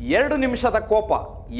2 ನಿಮಿಷದ ಕೋಪ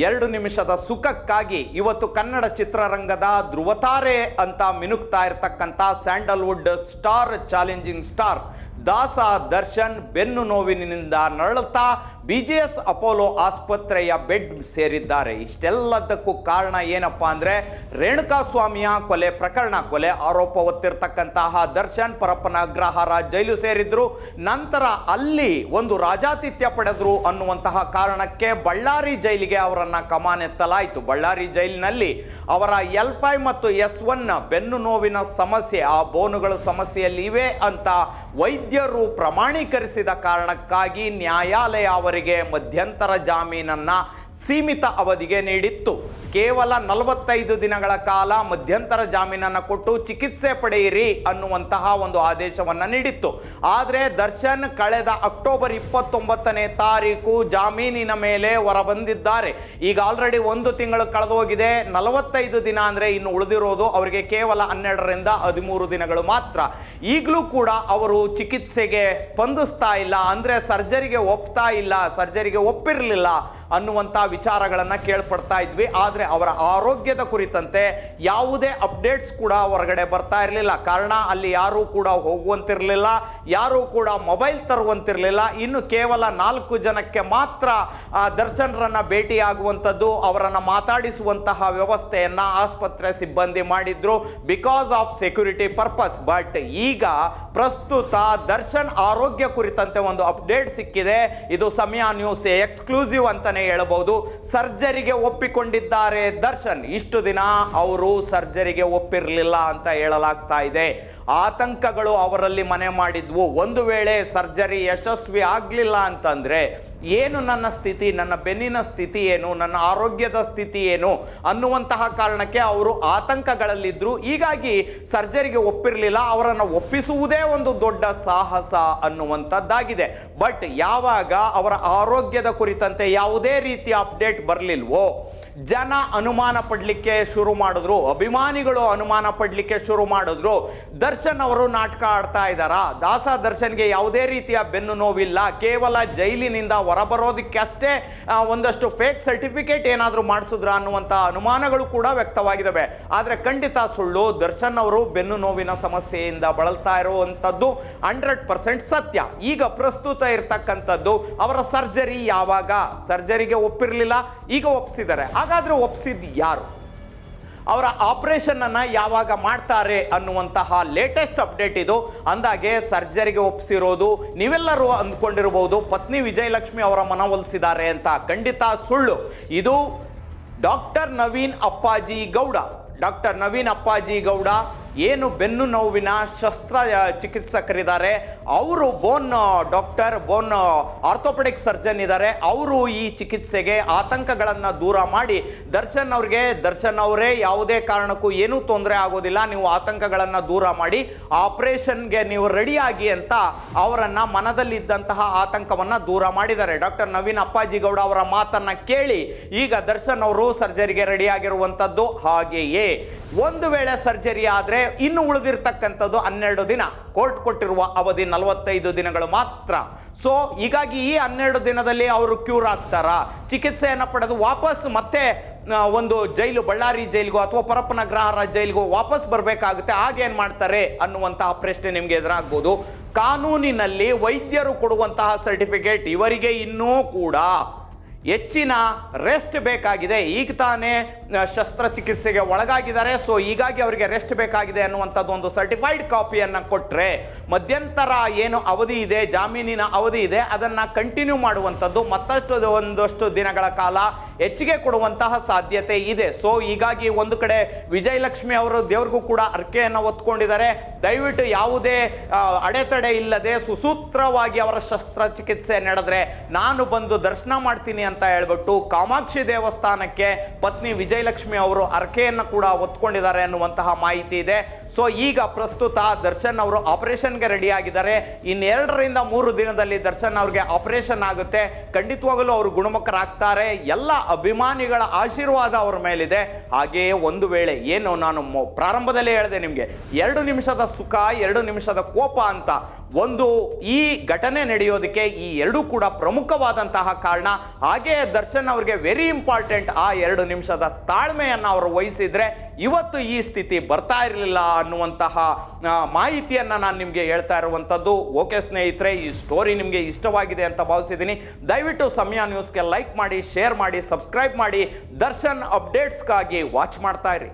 2 ನಿಮಿಷದ ಸುಖಕ್ಕಾಗಿ ಇವತ್ತು ಕನ್ನಡ ಚಿತ್ರರಂಗದ ಧ್ರುವತಾರೆ ಅಂತ ಮಿನುಕ್ತಾ ಇರತಕ್ಕಂಥ ಸ್ಯಾಂಡಲ್ವುಡ್ ಸ್ಟಾರ್ ಚಾಲೆಂಜಿಂಗ್ ಸ್ಟಾರ್ ದಾಸ ದರ್ಶನ್ ಬೆನ್ನು ನೋವಿನಿಂದ ನರಳುತ್ತಾ BGS ಅಪೋಲೋ ಆಸ್ಪತ್ರೆಯ ಬೆಡ್ ಸೇರಿದ್ದಾರೆ. ಇಷ್ಟೆಲ್ಲದಕ್ಕೂ ಕಾರಣ ಏನಪ್ಪಾ ಅಂದರೆ ರೇಣುಕಾಸ್ವಾಮಿಯ ಕೊಲೆ ಪ್ರಕರಣ. ಕೊಲೆ ಆರೋಪ ಹೊತ್ತಿರ್ತಕ್ಕಂತಹ ದರ್ಶನ್ ಪರಪ್ಪನ ಅಗ್ರಹಾರ ಜೈಲು ಸೇರಿದ್ರು. ನಂತರ ಅಲ್ಲಿ ಒಂದು ರಾಜಾತಿಥ್ಯ ಪಡೆದ್ರು ಅನ್ನುವಂತಹ ಕಾರಣಕ್ಕೆ ಬಳ್ಳಾರಿ ಜೈಲಿಗೆ ಅವರನ್ನು ಕಮಾನೆತ್ತಲಾಯಿತು. ಬಳ್ಳಾರಿ ಜೈಲಿನಲ್ಲಿ ಅವರ L5 ಮತ್ತು S1 ಬೆನ್ನು ನೋವಿನ ಸಮಸ್ಯೆ, ಆ ಬೋನುಗಳ ಸಮಸ್ಯೆಯಲ್ಲಿ ಇವೆ ಅಂತ ವೈದ್ಯರು ಪ್ರಮಾಣೀಕರಿಸಿದ ಕಾರಣಕ್ಕಾಗಿ ನ್ಯಾಯಾಲಯ ಅವರಿಗೆ ಮಧ್ಯಂತರ ಜಾಮೀನನ್ನು ಸೀಮಿತ ಅವಧಿಗೆ ನೀಡಿತ್ತು. ಕೇವಲ 45 ದಿನಗಳ ಕಾಲ ಮಧ್ಯಂತರ ಜಾಮೀನನ್ನು ಕೊಟ್ಟು ಚಿಕಿತ್ಸೆ ಪಡೆಯಿರಿ ಅನ್ನುವಂತಹ ಒಂದು ಆದೇಶವನ್ನು ನೀಡಿತ್ತು. ಆದರೆ ದರ್ಶನ್ ಕಳೆದ ಅಕ್ಟೋಬರ್ 29ನೇ ತಾರೀಕು ಜಾಮೀನಿನ ಮೇಲೆ ಹೊರಬಂದಿದ್ದಾರೆ. ಈಗ ಆಲ್ರೆಡಿ 1 ತಿಂಗಳು ಕಳೆದು ಹೋಗಿದೆ. 45 ದಿನ ಅಂದರೆ ಇನ್ನು ಉಳಿದಿರೋದು ಅವರಿಗೆ ಕೇವಲ 12ರಿಂದ 13 ದಿನಗಳು ಮಾತ್ರ. ಈಗಲೂ ಕೂಡ ಅವರು ಚಿಕಿತ್ಸೆಗೆ ಸ್ಪಂದಿಸ್ತಾ ಇಲ್ಲ, ಅಂದರೆ ಸರ್ಜರಿಗೆ ಒಪ್ತಾ ಇಲ್ಲ, ಸರ್ಜರಿಗೆ ಒಪ್ಪಿರಲಿಲ್ಲ ಅನ್ನುವಂಥ ವಿಚಾರಗಳನ್ನು ಕೇಳ್ಪಡ್ತಾ ಇದ್ವಿ. ಆದರೆ ಅವರ ಆರೋಗ್ಯದ ಕುರಿತಂತೆ ಯಾವುದೇ ಅಪ್ಡೇಟ್ಸ್ ಕೂಡ ಹೊರಗಡೆ ಬರ್ತಾ ಇರಲಿಲ್ಲ. ಕಾರಣ ಅಲ್ಲಿ ಯಾರೂ ಕೂಡ ಹೋಗುವಂತಿರಲಿಲ್ಲ, ಯಾರೂ ಕೂಡ ಮೊಬೈಲ್ ತರುವಂತಿರಲಿಲ್ಲ. ಇನ್ನು ಕೇವಲ 4 ಜನಕ್ಕೆ ಮಾತ್ರ ದರ್ಶನ್ರನ್ನ ಭೇಟಿಯಾಗುವಂಥದ್ದು, ಅವರನ್ನು ಮಾತಾಡಿಸುವಂತಹ ವ್ಯವಸ್ಥೆಯನ್ನು ಆಸ್ಪತ್ರೆ ಸಿಬ್ಬಂದಿ ಮಾಡಿದ್ರು because of security purpose. But ಈಗ ಪ್ರಸ್ತುತ ದರ್ಶನ್ ಆರೋಗ್ಯ ಕುರಿತಂತೆ ಒಂದು ಅಪ್ಡೇಟ್ ಸಿಕ್ಕಿದೆ. ಇದು ಸಮಯ ನ್ಯೂಸ್ ಎಕ್ಸ್ಕ್ಲೂಸಿವ್ ಅಂತಾನೆ ಹೇಳಬಹುದು. ಸರ್ಜರಿಗೆ ಒಪ್ಪಿಕೊಂಡಿದ್ದಾರೆ ದರ್ಶನ್. ಇಷ್ಟು ದಿನ ಅವರು ಸರ್ಜರಿಗೆ ಒಪ್ಪಿರಲಿಲ್ಲ ಅಂತ ಹೇಳಲಾಗ್ತಾ ಇದೆ. ಆತಂಕಗಳು ಅವರಲ್ಲಿ ಮನೆ ಮಾಡಿದ್ವು. ಒಂದು ವೇಳೆ ಸರ್ಜರಿ ಯಶಸ್ವಿ ಆಗಲಿಲ್ಲ ಅಂತಂದ್ರೆ ಏನು ನನ್ನ ಸ್ಥಿತಿ, ನನ್ನ ಬೆನ್ನಿನ ಸ್ಥಿತಿ ಏನು, ನನ್ನ ಆರೋಗ್ಯದ ಸ್ಥಿತಿ ಏನು ಅನ್ನುವಂತಹ ಕಾರಣಕ್ಕೆ ಅವರು ಆತಂಕಗಳಲ್ಲಿದ್ದರು. ಹೀಗಾಗಿ ಸರ್ಜರಿಗೆ ಒಪ್ಪಿರಲಿಲ್ಲ. ಅವರನ್ನು ಒಪ್ಪಿಸುವುದೇ ಒಂದು ದೊಡ್ಡ ಸಾಹಸ ಅನ್ನುವಂಥದ್ದಾಗಿದೆ. ಬಟ್ ಯಾವಾಗ ಅವರ ಆರೋಗ್ಯದ ಕುರಿತಂತೆ ಯಾವುದೇ ರೀತಿಯ ಅಪ್ಡೇಟ್ ಬರಲಿಲ್ವೋ, ಜನ ಅನುಮಾನ ಪಡಲಿಕ್ಕೆ ಶುರು ಮಾಡಿದ್ರು, ಅಭಿಮಾನಿಗಳು ಅನುಮಾನ ಪಡಲಿಕ್ಕೆ ಶುರು ಮಾಡಿದ್ರು. ದರ್ಶನ್ ಅವರು ನಾಟಕ ಆಡ್ತಾ ಇದ್ದಾರಾ, ದಾಸ ದರ್ಶನ್ಗೆ ಯಾವುದೇ ರೀತಿಯ ಬೆನ್ನು ನೋವಿಲ್ಲ, ಕೇವಲ ಜೈಲಿನಿಂದ ಹೊರಬರೋದಕ್ಕೆ ಅಷ್ಟೇ ಒಂದಷ್ಟು ಫೇಕ್ ಸರ್ಟಿಫಿಕೇಟ್ ಏನಾದರೂ ಮಾಡಿಸಿದ್ರ ಅನ್ನುವಂಥ ಅನುಮಾನಗಳು ಕೂಡ ವ್ಯಕ್ತವಾಗಿದ್ದಾವೆ. ಆದರೆ ಖಂಡಿತ ಸುಳ್ಳು. ದರ್ಶನ್ ಅವರು ಬೆನ್ನು ನೋವಿನ ಸಮಸ್ಯೆಯಿಂದ ಬಳಲ್ತಾ ಇರುವಂಥದ್ದು 100% ಸತ್ಯ. ಈಗ ಪ್ರಸ್ತುತ ಇರ್ತಕ್ಕಂಥದ್ದು ಅವರ ಸರ್ಜರಿ ಯಾವಾಗ, ಸರ್ಜರಿಗೆ ಒಪ್ಪಿರಲಿಲ್ಲ, ಈಗ ಒಪ್ಪಿಸಿದ್ದಾರೆ. ಹಾಗಾದ್ರೆ ಒಪ್ಪಿಸಿದ್ದು ಯಾರು, ಅವರ ಆಪರೇಷನ್ ಅನ್ನ ಯಾವಾಗ ಮಾಡ್ತಾರೆ ಅನ್ನುವಂತಹ ಲೇಟೆಸ್ಟ್ ಅಪ್ಡೇಟ್ ಇದು. ಅಂದಾಗೆ ಸರ್ಜರಿಗೆ ಒಪ್ಪಿಸಿರೋದು ನೀವೆಲ್ಲರೂ ಅಂದ್ಕೊಂಡಿರಬಹುದು ಪತ್ನಿ ವಿಜಯಲಕ್ಷ್ಮಿ ಅವರ ಮನವೊಲಿಸಿದ್ದಾರೆ ಅಂತ. ಖಂಡಿತ ಸುಳ್ಳು. ಇದು ಡಾಕ್ಟರ್ ನವೀನ್ ಅಪ್ಪಾಜಿ ಗೌಡ. ಡಾಕ್ಟರ್ ನವೀನ್ ಅಪ್ಪಾಜಿ ಗೌಡ ಏನು ಬೆನ್ನು ನೋವಿನ ಶಸ್ತ್ರ ಚಿಕಿತ್ಸಕರಿದ್ದಾರೆ, ಅವರು ಬೋನ್ ಡಾಕ್ಟರ್, ಬೋನ್ ಆರ್ಥೋಪೆಡಿಕ್ ಸರ್ಜನ್ ಇದ್ದಾರೆ. ಅವರು ಈ ಚಿಕಿತ್ಸೆಗೆ ಆತಂಕಗಳನ್ನು ದೂರ ಮಾಡಿ ದರ್ಶನ್ ಅವ್ರಿಗೆ, ದರ್ಶನ್ ಅವರೇ ಯಾವುದೇ ಕಾರಣಕ್ಕೂ ಏನೂ ತೊಂದರೆ ಆಗೋದಿಲ್ಲ, ನೀವು ಆತಂಕಗಳನ್ನು ದೂರ ಮಾಡಿ ಆಪರೇಷನ್ಗೆ ನೀವು ರೆಡಿಯಾಗಿ ಅಂತ ಅವರನ್ನು ಮನದಲ್ಲಿದ್ದಂತಹ ಆತಂಕವನ್ನು ದೂರ ಮಾಡಿದ್ದಾರೆ. ಡಾಕ್ಟರ್ ನವೀನ್ ಅಪ್ಪಾಜಿ ಗೌಡ ಅವರ ಮಾತನ್ನು ಕೇಳಿ ಈಗ ದರ್ಶನ್ ಅವರು ಸರ್ಜರಿಗೆ ರೆಡಿಯಾಗಿರುವಂಥದ್ದು. ಹಾಗೆಯೇ ಒಂದು ವೇಳೆ ಸರ್ಜರಿ ಆದರೆ ಇನ್ನು ಉಳಿದಿರ್ತಕ್ಕಂಥದ್ದು 12 ದಿನ. ಕೋರ್ಟ್ ಕೊಟ್ಟಿರುವ ಅವಧಿ 45 ದಿನಗಳು ಮಾತ್ರ. ಸೊ ಹೀಗಾಗಿ ಈ 12 ದಿನದಲ್ಲಿ ಅವರು ಕ್ಯೂರ್ ಆಗ್ತಾರಾ, ಚಿಕಿತ್ಸೆಯನ್ನು ಪಡೆದು ವಾಪಸ್ ಮತ್ತೆ ಒಂದು ಜೈಲು, ಬಳ್ಳಾರಿ ಜೈಲಿಗೋ ಅಥವಾ ಪರಪ್ಪನ ಅಗ್ರಹಾರ ಜೈಲಿಗೋ ವಾಪಸ್ ಬರಬೇಕಾಗುತ್ತೆ. ಆಗೇನು ಮಾಡ್ತಾರೆ ಅನ್ನುವಂತಹ ಪ್ರಶ್ನೆ ನಿಮಗೆ ಎದುರಾಗ್ಬೋದು. ಕಾನೂನಿನಲ್ಲಿ ವೈದ್ಯರು ಕೊಡುವಂತಹ ಸರ್ಟಿಫಿಕೇಟ್ ಇವರಿಗೆ ಇನ್ನೂ ಕೂಡ ಹೆಚ್ಚಿನ ರೆಸ್ಟ್ ಬೇಕಾಗಿದೆ. ಈಗ ತಾನೇ ಶಸ್ತ್ರಚಿಕಿತ್ಸೆಗೆ ಒಳಗಾಗಿದ್ದಾರೆ. ಸೊ ಹೀಗಾಗಿ ಅವರಿಗೆ ರೆಸ್ಟ್ ಬೇಕಾಗಿದೆ ಅನ್ನುವಂಥದ್ದು ಒಂದು ಸರ್ಟಿಫೈಡ್ ಕಾಪಿಯನ್ನು ಕೊಟ್ಟರೆ ಮಧ್ಯಂತರ ಏನು ಅವಧಿ ಇದೆ, ಜಾಮೀನಿನ ಅವಧಿ ಇದೆ, ಅದನ್ನು ಕಂಟಿನ್ಯೂ ಮಾಡುವಂಥದ್ದು ಒಂದಷ್ಟು ದಿನಗಳ ಕಾಲ ಹೆಚ್ಚಿಗೆ ಕೊಡುವಂತಹ ಸಾಧ್ಯತೆ ಇದೆ. ಸೊ ಹೀಗಾಗಿ ಒಂದು ಕಡೆ ವಿಜಯಲಕ್ಷ್ಮಿ ಅವರು ದೇವ್ರಿಗೂ ಕೂಡ ಅರ್ಕೆಯನ್ನು ಹೊತ್ಕೊಂಡಿದ್ದಾರೆ. ದಯವಿಟ್ಟು ಯಾವುದೇ ಅಡೆತಡೆ ಇಲ್ಲದೆ ಸುಸೂತ್ರವಾಗಿ ಅವರ ಶಸ್ತ್ರಚಿಕಿತ್ಸೆ ನಡೆದ್ರೆ ನಾನು ಬಂದು ದರ್ಶನ ಮಾಡ್ತೀನಿ ಅಂತ ಹೇಳ್ಬಿಟ್ಟು ಕಾಮಾಕ್ಷಿ ದೇವಸ್ಥಾನಕ್ಕೆ ಪತ್ನಿ ವಿಜಯಲಕ್ಷ್ಮಿ ಅವರು ಅರ್ಕೆಯನ್ನು ಕೂಡ ಹೊತ್ಕೊಂಡಿದ್ದಾರೆ ಅನ್ನುವಂತಹ ಮಾಹಿತಿ ಇದೆ. ಸೊ ಈಗ ಪ್ರಸ್ತುತ ದರ್ಶನ್ ಅವರು ಆಪರೇಷನ್ಗೆ ರೆಡಿ ಆಗಿದ್ದಾರೆ. ಇನ್ನು 2ರಿಂದ 3 ದಿನದಲ್ಲಿ ದರ್ಶನ್ ಅವ್ರಿಗೆ ಆಪರೇಷನ್ ಆಗುತ್ತೆ. ಖಂಡಿತವಾಗಲೂ ಅವರು ಗುಣಮುಖರಾಗ್ತಾರೆ. ಎಲ್ಲ ಅಭಿಮಾನಿಗಳ ಆಶೀರ್ವಾದ ಅವರ ಮೇಲಿದೆ. ಹಾಗೆಯೇ ಒಂದು ವೇಳೆ ಏನು ನಾನು ಪ್ರಾರಂಭದಲ್ಲೇ ಹೇಳಿದೆ ನಿಮಗೆ 2 ನಿಮಿಷದ ಸುಖ 2 ನಿಮಿಷದ ಕೋಪ ಅಂತ, ಒಂದು ಈ ಘಟನೆ ನಡೆಯೋದಕ್ಕೆ ಈ ಎರಡೂ ಕೂಡ ಪ್ರಮುಖವಾದಂತಹ ಕಾರಣ. ಹಾಗೆಯೇ ದರ್ಶನ್ ಅವರಿಗೆ ವೆರಿ ಇಂಪಾರ್ಟೆಂಟ್ ಆ 2 ನಿಮಿಷದ ತಾಳ್ಮೆಯನ್ನು ಅವರು ವಹಿಸಿದ್ರೆ ಇವತ್ತು ಈ ಸ್ಥಿತಿ ಬರ್ತಾ ಇರಲಿಲ್ಲ ಅನ್ನುವಂತಹ ಮಾಹಿತಿಯನ್ನು ನಾನು ನಿಮಗೆ ಹೇಳ್ತಾ ಇರುವಂಥದ್ದು. ಓಕೆ ಸ್ನೇಹಿತರೆ, ಈ ಸ್ಟೋರಿ ನಿಮಗೆ ಇಷ್ಟವಾಗಿದೆ ಅಂತ ಭಾವಿಸಿದ್ದೀನಿ. ದಯವಿಟ್ಟು ಸಮಯ ನ್ಯೂಸ್ಗೆ ಲೈಕ್ ಮಾಡಿ, ಶೇರ್ ಮಾಡಿ, ಸಬ್ಸ್ಕ್ರೈಬ್ ಮಾಡಿ. ದರ್ಶನ್ ಅಪ್ಡೇಟ್ಸ್ಗಾಗಿ ವಾಚ್ ಮಾಡ್ತಾ ಇರಿ.